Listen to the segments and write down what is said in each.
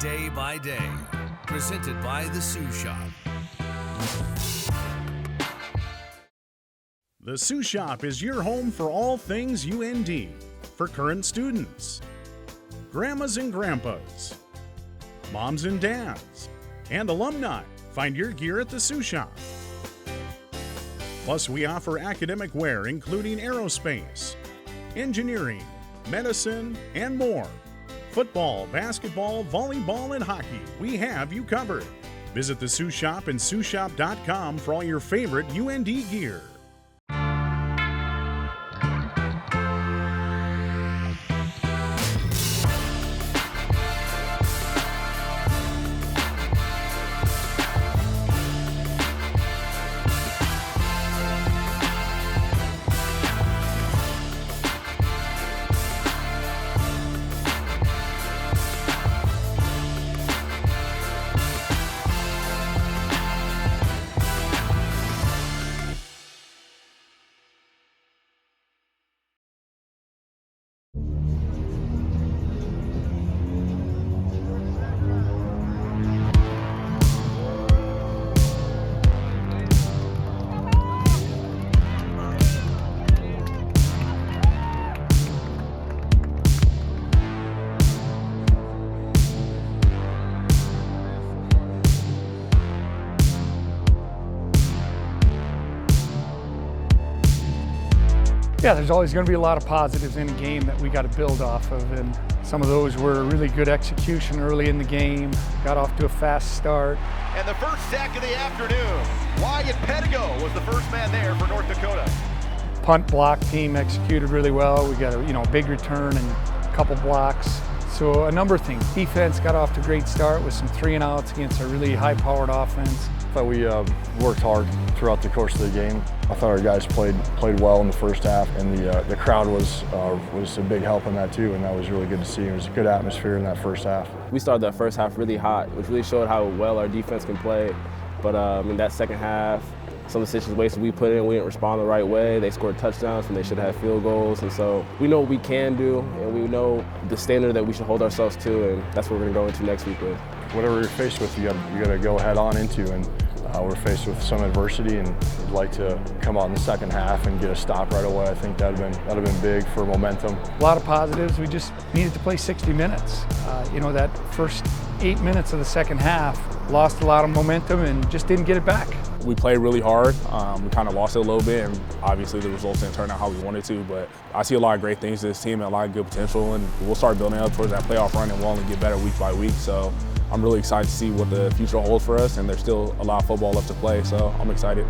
Day by Day, presented by the Sioux Shop. The Sioux Shop is your home for all things UND, for current students, grandmas and grandpas, moms and dads, and alumni. Find your gear at the Sioux Shop. Plus, we offer academic wear including aerospace, engineering, medicine, and more. Football, basketball, volleyball, and hockey. We have you covered. Visit the Sioux Shop and SiouxShop.com for all your favorite UND gear. Yeah, there's always going to be a lot of positives in a game that we got to build off of, and some of those were really good execution early in the game, got off to a fast start. And the first sack of the afternoon, Wyatt Pedigo was the first man there for North Dakota. Punt block team executed really well. We got a big return and a couple blocks. So a number of things. Defense got off to a great start with some 3-and-outs against a really high-powered offense. I thought we worked hard throughout the course of the game. I thought our guys played well in the first half, and the crowd was a big help in that too, and that was really good to see. It was a good atmosphere in that first half. We started that first half really hot, which really showed how well our defense can play. But in that second half, some of the situations we put in, we didn't respond the right way. They scored touchdowns when they should have field goals. And so we know what we can do, and we know the standard that we should hold ourselves to, and that's what we're going to go into next week with. Whatever you're faced with, you got to go head on into, and we're faced with some adversity, and we'd like to come out in the second half and get a stop right away. I think that'd have been big for momentum. A lot of positives. We just needed to play 60 minutes. That first 8 minutes of the second half lost a lot of momentum and just didn't get it back. We played really hard. We kind of lost it a little bit, and obviously the results didn't turn out how we wanted to, but I see a lot of great things to this team and a lot of good potential, and we'll start building up towards that playoff run, and we'll only get better week by week. So I'm really excited to see what the future holds for us, and there's still a lot of football left to play, so I'm excited.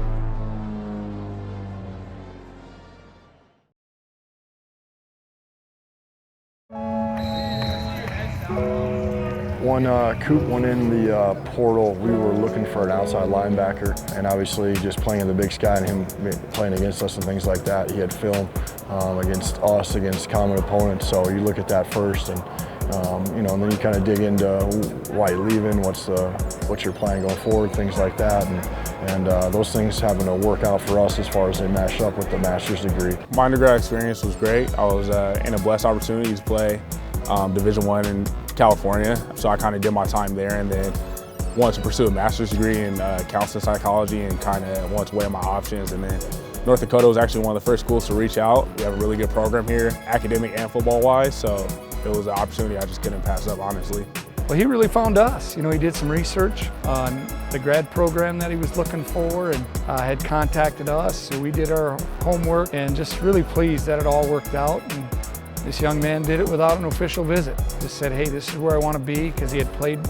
When Coop went in the portal, we were looking for an outside linebacker, and obviously just playing in the Big Sky and him playing against us and things like that, he had film against us, against common opponents, so you look at that first, and and then you kind of dig into why you're leaving, what's your plan going forward, things like that, and those things having to work out for us as far as they match up with the master's degree. My undergrad experience was great. I was in a blessed opportunity to play Division I in California, so I kind of did my time there, and then wanted to pursue a master's degree in counseling psychology, and kind of wanted to weigh my options. And then North Dakota was actually one of the first schools to reach out. We have a really good program here, academic and football-wise, so it was an opportunity I just couldn't pass up, honestly. Well, he really found us. He did some research on the grad program that he was looking for, and had contacted us, so we did our homework, and just really pleased that it all worked out. And this young man did it without an official visit. Just said, hey, this is where I want to be, because he had played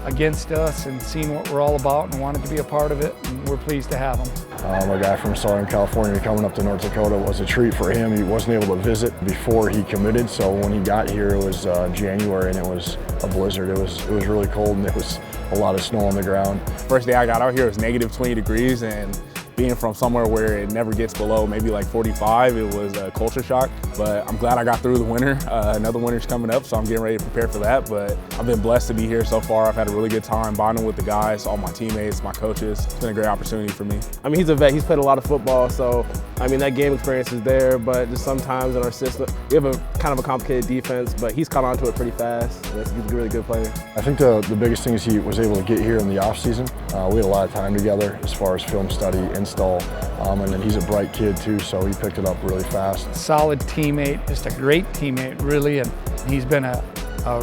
against us and seen what we're all about and wanted to be a part of it, and we're pleased to have him. A guy from Southern California coming up to North Dakota was a treat for him. He wasn't able to visit before he committed, so when he got here it was January, and it was a blizzard. It was really cold, and there was a lot of snow on the ground. First day I got out here it was -20 degrees, and being from somewhere where it never gets below maybe like 45, it was a culture shock. But I'm glad I got through the winter. Another winter's coming up, so I'm getting ready to prepare for that. But I've been blessed to be here so far. I've had a really good time bonding with the guys, all my teammates, my coaches. It's been a great opportunity for me. I mean, he's a vet. He's played a lot of football, so I mean that game experience is there. But just sometimes in our system, we have a kind of a complicated defense, but he's caught on to it pretty fast. He's a really good player. I think the biggest thing is he was able to get here in the off season. We had a lot of time together as far as film study, install, and then he's a bright kid too, so he picked it up really fast. Solid teammate, just a great teammate really, and he's been a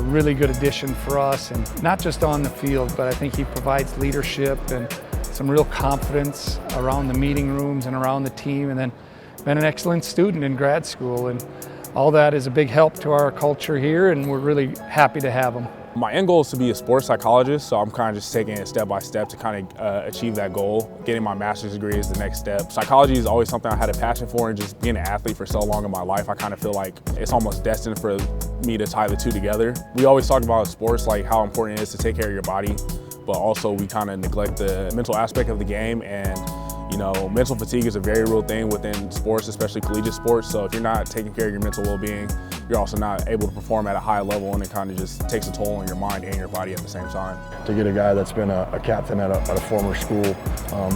really good addition for us, and not just on the field, but I think he provides leadership and some real confidence around the meeting rooms and around the team, and then been an excellent student in grad school, and all that is a big help to our culture here, and we're really happy to have him. My end goal is to be a sports psychologist, so I'm kind of just taking it step by step to kind of achieve that goal. Getting my master's degree is the next step. Psychology is always something I had a passion for, and just being an athlete for so long in my life, I kind of feel like it's almost destined for me to tie the two together. We always talk about sports, like how important it is to take care of your body, but also we kind of neglect the mental aspect of the game, and you know, mental fatigue is a very real thing within sports, especially collegiate sports. So if you're not taking care of your mental well-being, you're also not able to perform at a high level, and it kind of just takes a toll on your mind and your body at the same time. To get a guy that's been a captain at a former school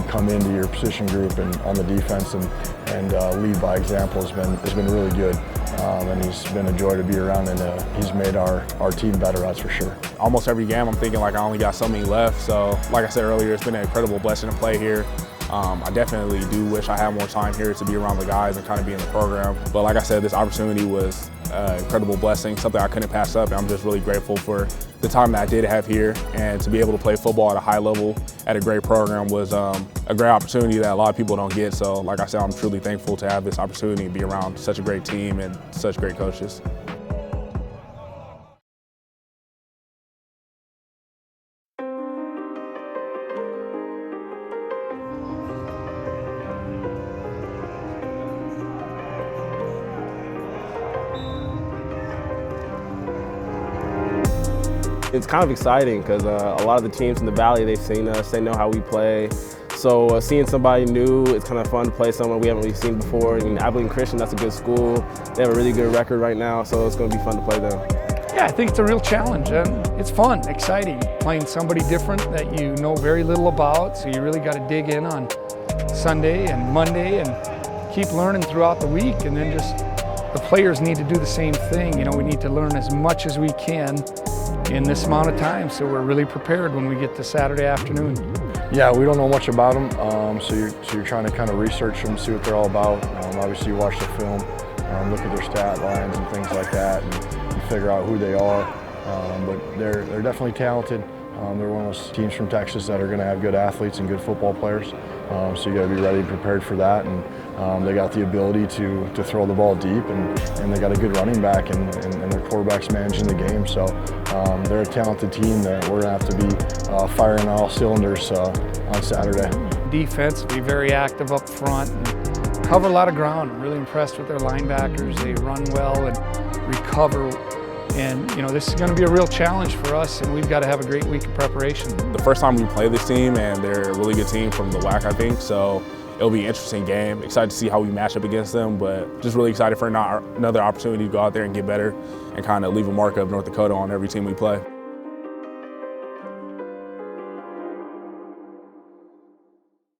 come into your position group and on the defense and lead by example has been really good. And he's been a joy to be around, and he's made our team better, that's for sure. Almost every game I'm thinking like I only got something left. So like I said earlier, it's been an incredible blessing to play here. I definitely do wish I had more time here to be around the guys and kind of be in the program. But like I said, this opportunity was an incredible blessing, something I couldn't pass up. And I'm just really grateful for the time that I did have here, and to be able to play football at a high level at a great program was a great opportunity that a lot of people don't get. So like I said, I'm truly thankful to have this opportunity to be around such a great team and such great coaches. It's kind of exciting because a lot of the teams in the Valley, they've seen us, they know how we play. So seeing somebody new, it's kind of fun to play someone we haven't really seen before. I mean, Abilene Christian, that's a good school. They have a really good record right now, so it's going to be fun to play them. Yeah, I think it's a real challenge, and it's fun, exciting, playing somebody different that you know very little about, so you really got to dig in on Sunday and Monday and keep learning throughout the week, and then just the players need to do the same thing. You know, we need to learn as much as we can in this amount of time, so we're really prepared when we get to Saturday afternoon. Yeah, we don't know much about them, so you're trying to kind of research them, see what they're all about. Obviously, you watch the film, look at their stat lines and things like that, and figure out who they are. But they're definitely talented. They're one of those teams from Texas that are going to have good athletes and good football players. So you got to be ready and prepared for that. And they got the ability to throw the ball deep, and they got a good running back, and their quarterback's managing the game. So they're a talented team that we're going to have to be firing on all cylinders on Saturday. Defense, be very active up front and cover a lot of ground. I'm really impressed with their linebackers. They run well and recover. And you know, this is going to be a real challenge for us, and we've got to have a great week of preparation. The first time we play this team, and they're a really good team from the WAC, I think, so it'll be an interesting game. Excited to see how we match up against them, but just really excited for another opportunity to go out there and get better and kind of leave a mark of North Dakota on every team we play.